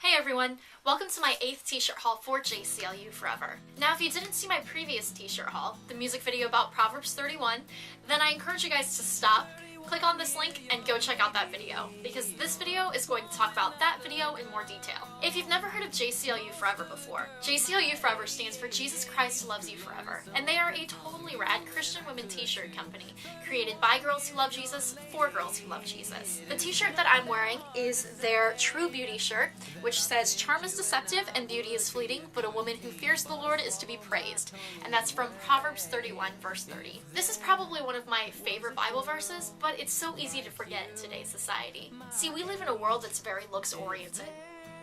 Hey everyone, welcome to my 8th t-shirt haul for JCLU Forever. Now if you didn't see my previous t-shirt haul, the music video about Proverbs 31, then I encourage you guys to stop, click on this link, and go check out that video, because this video is going to talk about that video in more detail. If you've never heard of JCLU Forever before, JCLU Forever stands for Jesus Christ Loves You Forever, and they are a totally rad Christian women t-shirt company, created by girls who love Jesus, for girls who love Jesus. The t-shirt that I'm wearing is their True Beauty shirt, which says, "Charm is deceptive and beauty is fleeting, but a woman who fears the Lord is to be praised," and that's from Proverbs 31, verse 30. This is probably one of my favorite Bible verses, but it's so easy to forget in today's society. See, we live in a world that's very looks-oriented.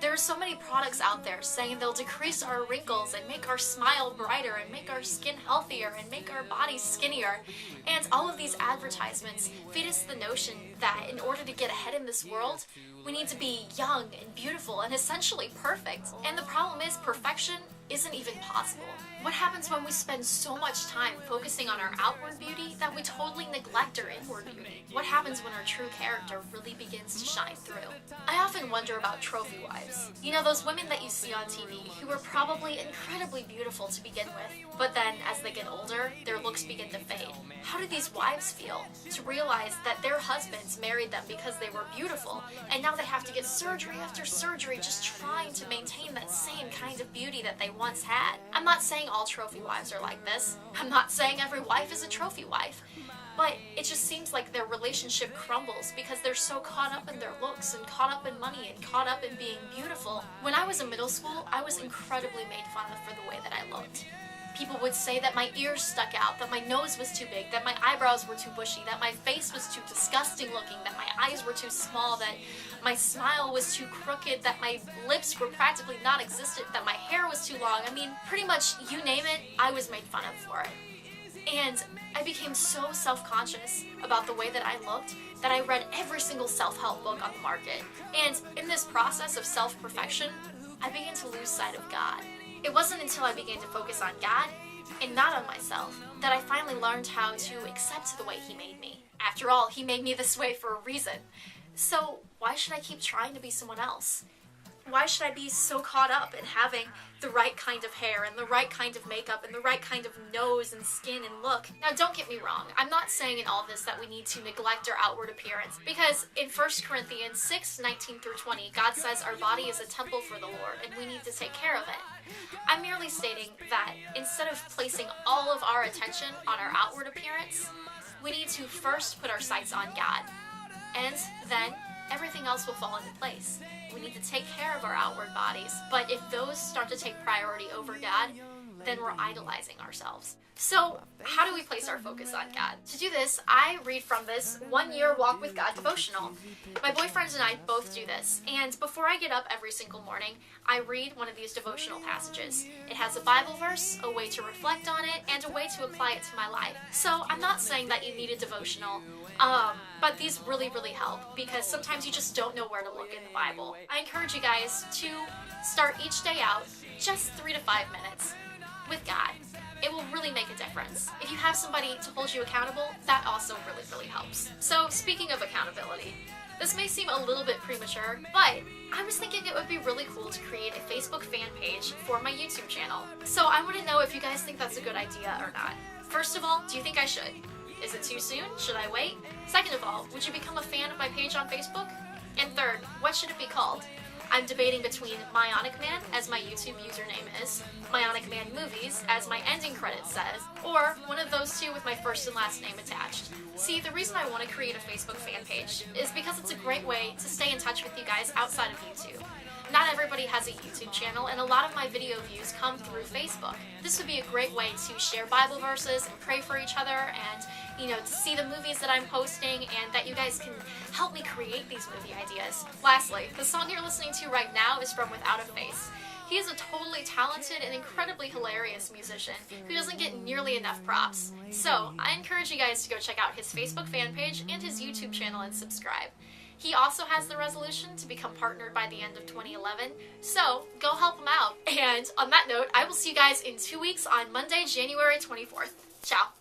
There are so many products out there saying they'll decrease our wrinkles and make our smile brighter and make our skin healthier and make our bodies skinnier. And all of these advertisements feed us the notion that in order to get ahead in this world, we need to be young and beautiful and essentially perfect. And the problem is, perfection isn't even possible. What happens when we spend so much time focusing on our outward beauty that we totally neglect our inward beauty? What happens when our true character really begins to shine through? I often wonder about trophy wives. You know, those women that you see on TV who are probably incredibly beautiful to begin with, but then as they get older, their looks begin to fade. How do these wives feel to realize that their husbands married them because they were beautiful, and now they have to get surgery after surgery just trying to maintain that same kind of beauty that they once had? I'm not saying all trophy wives are like this. I'm not saying every wife is a trophy wife. But it just seems like their relationship crumbles because they're so caught up in their looks and caught up in money and caught up in being beautiful. When I was in middle school, I was incredibly made fun of for the way that I looked. People would say that my ears stuck out, that my nose was too big, that my eyebrows were too bushy, that my face was too disgusting looking, that my eyes were too small, that my smile was too crooked, that my lips were practically non-existent, that my hair was too long. I mean, pretty much you name it, I was made fun of for it. And I became so self-conscious about the way that I looked that I read every single self-help book on the market. And in this process of self-perfection, I began to lose sight of God. It wasn't until I began to focus on God and not on myself that I finally learned how to accept the way He made me. After all, He made me this way for a reason. So why should I keep trying to be someone else? Why should I be so caught up in having the right kind of hair and the right kind of makeup and the right kind of nose and skin and look? Now, don't get me wrong. I'm not saying in all this that we need to neglect our outward appearance, because in 1 Corinthians 6:19-20, God says our body is a temple for the Lord and we need to take care of it. I'm merely stating that instead of placing all of our attention on our outward appearance, we need to first put our sights on God, and then everything else will fall into place. We need to take care of our outward bodies, but if those start to take priority over God, then we're idolizing ourselves. So, how do we place our focus on God? To do this, I read from this 1-year Walk with God devotional. My boyfriend and I both do this, and before I get up every single morning, I read one of these devotional passages. It has a Bible verse, a way to reflect on it, and a way to apply it to my life. So, I'm not saying that you need a devotional, but these really, really help, because sometimes you just don't know where to look in the Bible. I encourage you guys to start each day out just 3 to 5 minutes with God. It will really make a difference. If you have somebody to hold you accountable, that also really, really helps. So, speaking of accountability, this may seem a little bit premature, but I was thinking it would be really cool to create a Facebook fan page for my YouTube channel. So I want to know if you guys think that's a good idea or not. First of all, do you think I should? Is it too soon? Should I wait? Second of all, would you become a fan of my page on Facebook? And third, what should it be called? I'm debating between Mionicman, as my YouTube username is, Mionicman Movies, as my ending credit says, or one of those two with my first and last name attached. See, the reason I want to create a Facebook fan page is because it's a great way to stay in touch with you guys outside of YouTube. Not everybody has a YouTube channel, and a lot of my video views come through Facebook. This would be a great way to share Bible verses and pray for each other, and to see the movies that I'm posting, and that you guys can help me create these movie ideas. Lastly, the song you're listening to right now is from Without a Face. He is a totally talented and incredibly hilarious musician who doesn't get nearly enough props. So, I encourage you guys to go check out his Facebook fan page and his YouTube channel and subscribe. He also has the resolution to become partnered by the end of 2011, so go help him out. And on that note, I will see you guys in 2 weeks on Monday, January 24th. Ciao.